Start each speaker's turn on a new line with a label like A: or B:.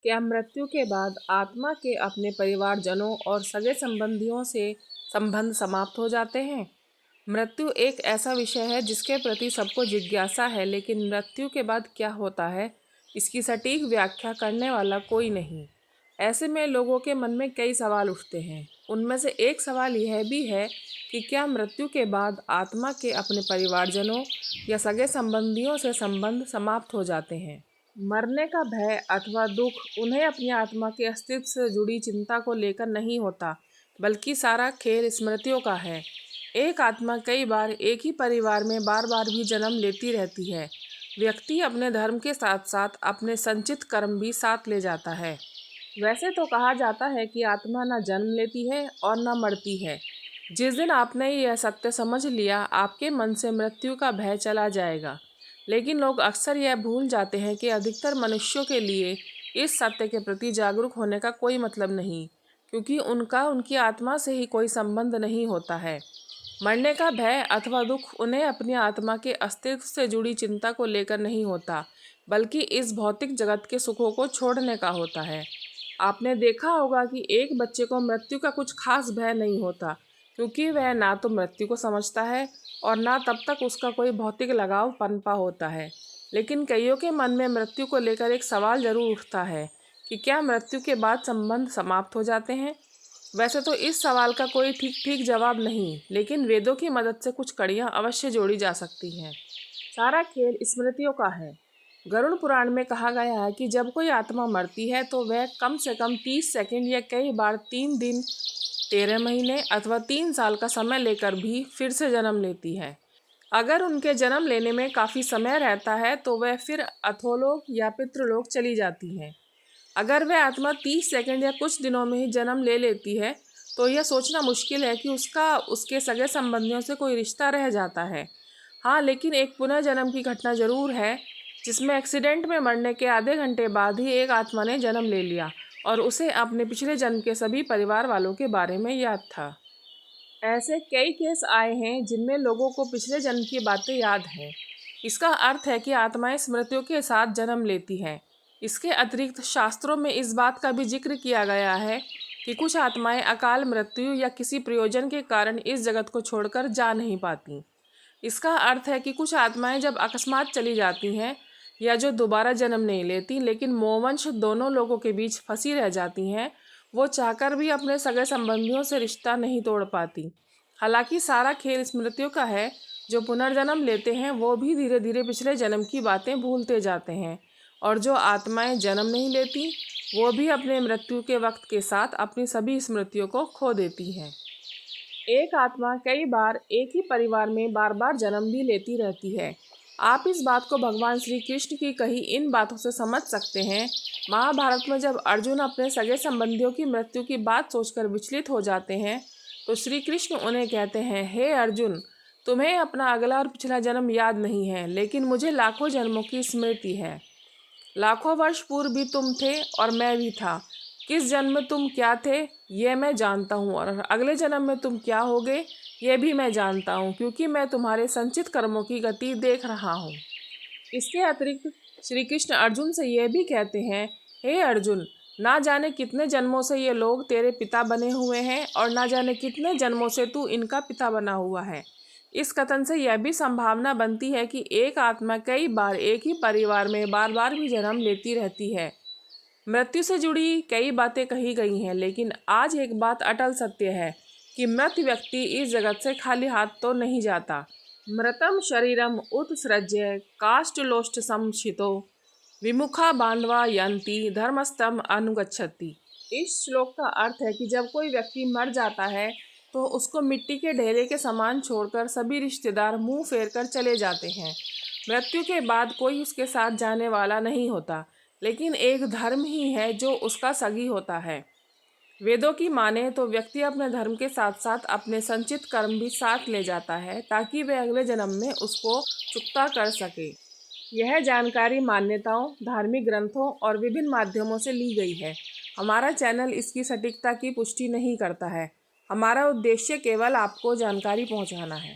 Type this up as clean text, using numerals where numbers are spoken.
A: क्या मृत्यु के बाद आत्मा के अपने परिवारजनों और सगे संबंधियों से संबंध समाप्त हो जाते हैं? मृत्यु एक ऐसा विषय है जिसके प्रति सबको जिज्ञासा है, लेकिन मृत्यु के बाद क्या होता है, इसकी सटीक व्याख्या करने वाला कोई नहीं। ऐसे में लोगों के मन में कई सवाल उठते हैं। उनमें से एक सवाल यह भी है कि क्या मृत्यु के बाद आत्मा के अपने परिवारजनों या सगे संबंधियों से संबंध समाप्त हो जाते हैं? मरने का भय अथवा दुख उन्हें अपनी आत्मा के अस्तित्व से जुड़ी चिंता को लेकर नहीं होता, बल्कि सारा खेल स्मृतियों का है। एक आत्मा कई बार एक ही परिवार में बार बार भी जन्म लेती रहती है। व्यक्ति अपने धर्म के साथ साथ अपने संचित कर्म भी साथ ले जाता है। वैसे तो कहा जाता है कि आत्मा न जन्म लेती है और न मरती है। जिस दिन आपने यह सत्य समझ लिया, आपके मन से मृत्यु का भय चला जाएगा। लेकिन लोग अक्सर यह भूल जाते हैं कि अधिकतर मनुष्यों के लिए इस सत्य के प्रति जागरूक होने का कोई मतलब नहीं, क्योंकि उनका उनकी आत्मा से ही कोई संबंध नहीं होता है। मरने का भय अथवा दुख उन्हें अपनी आत्मा के अस्तित्व से जुड़ी चिंता को लेकर नहीं होता, बल्कि इस भौतिक जगत के सुखों को छोड़ने का होता है। आपने देखा होगा कि एक बच्चे को मृत्यु का कुछ खास भय नहीं होता, क्योंकि वह ना तो मृत्यु को समझता है और ना तब तक उसका कोई भौतिक लगाव पनपा होता है। लेकिन कईयों के मन में मृत्यु को लेकर एक सवाल जरूर उठता है कि क्या मृत्यु के बाद संबंध समाप्त हो जाते हैं? वैसे तो इस सवाल का कोई ठीक ठीक जवाब नहीं, लेकिन वेदों की मदद से कुछ कड़ियाँ अवश्य जोड़ी जा सकती हैं। सारा खेल स्मृतियों का है। गरुड़ पुराण में कहा गया है कि जब कोई आत्मा मरती है तो वह कम से कम 30 सेकंड या कई बार 3 दिन, 13 महीने अथवा 3 साल का समय लेकर भी फिर से जन्म लेती है। अगर उनके जन्म लेने में काफ़ी समय रहता है तो वह फिर अधोलोक या पितृलोक चली जाती है। अगर वह आत्मा 30 सेकंड या कुछ दिनों में ही जन्म ले लेती है तो यह सोचना मुश्किल है कि उसका उसके सगे संबंधियों से कोई रिश्ता रह जाता है। हाँ, लेकिन एक पुनर्जन्म की घटना जरूर है, जिसमें एक्सीडेंट में मरने के आधे घंटे बाद ही एक आत्मा ने जन्म ले लिया और उसे अपने पिछले जन्म के सभी परिवार वालों के बारे में याद था। ऐसे कई केस आए हैं जिनमें लोगों को पिछले जन्म की बातें याद हैं। इसका अर्थ है कि आत्माएं स्मृतियों के साथ जन्म लेती हैं। इसके अतिरिक्त शास्त्रों में इस बात का भी जिक्र किया गया है कि कुछ आत्माएं अकाल मृत्यु या किसी प्रयोजन के कारण इस जगत को छोड़कर जा नहीं पाती। इसका अर्थ है कि कुछ आत्माएं जब अकस्मात चली जाती हैं या जो दोबारा जन्म नहीं लेती लेकिन मोहवंश दोनों लोगों के बीच फंसी रह जाती हैं, वो चाहकर भी अपने सगे संबंधियों से रिश्ता नहीं तोड़ पाती। हालांकि सारा खेल स्मृतियों का है। जो पुनर्जन्म लेते हैं वो भी धीरे धीरे पिछले जन्म की बातें भूलते जाते हैं, और जो आत्माएं जन्म नहीं लेती वो भी अपने मृत्यु के वक्त के साथ अपनी सभी स्मृतियों को खो देती हैं। एक आत्मा कई बार एक ही परिवार में बार बार जन्म भी लेती रहती है। आप इस बात को भगवान श्री कृष्ण की कही इन बातों से समझ सकते हैं। महाभारत में जब अर्जुन अपने सगे संबंधियों की मृत्यु की बात सोचकर विचलित हो जाते हैं तो श्री कृष्ण उन्हें कहते हैं, हे अर्जुन, तुम्हें अपना अगला और पिछला जन्म याद नहीं है, लेकिन मुझे लाखों जन्मों की स्मृति है। लाखों वर्ष पूर्व भी तुम थे और मैं भी था। किस जन्म में तुम क्या थे ये मैं जानता हूँ, और अगले जन्म में तुम क्या होगे ये भी मैं जानता हूँ, क्योंकि मैं तुम्हारे संचित कर्मों की गति देख रहा हूँ। इसके अतिरिक्त श्री कृष्ण अर्जुन से यह भी कहते हैं, हे अर्जुन, ना जाने कितने जन्मों से ये लोग तेरे पिता बने हुए हैं और ना जाने कितने जन्मों से तू इनका पिता बना हुआ है। इस कथन से यह भी संभावना बनती है कि एक आत्मा कई बार एक ही परिवार में बार बार भी जन्म लेती रहती है। मृत्यु से जुड़ी कई बातें कही गई हैं, लेकिन आज एक बात अटल सत्य है कि मृत व्यक्ति इस जगत से खाली हाथ तो नहीं जाता। मृतम शरीरम उत्सृज्य काष्ठलोष्ट संशितो विमुखा बांधवा यंती धर्मस्तम अनुगच्छति। इस श्लोक का अर्थ है कि जब कोई व्यक्ति मर जाता है तो उसको मिट्टी के ढेले के समान छोड़कर सभी रिश्तेदार मुंह फेर कर चले जाते हैं। मृत्यु के बाद कोई उसके साथ जाने वाला नहीं होता, लेकिन एक धर्म ही है जो उसका सगी होता है। वेदों की माने तो व्यक्ति अपने धर्म के साथ साथ अपने संचित कर्म भी साथ ले जाता है, ताकि वह अगले जन्म में उसको चुकता कर सके। यह जानकारी मान्यताओं, धार्मिक ग्रंथों और विभिन्न माध्यमों से ली गई है। हमारा चैनल इसकी सटीकता की पुष्टि नहीं करता है। हमारा उद्देश्य केवल आपको जानकारी पहुंचाना है।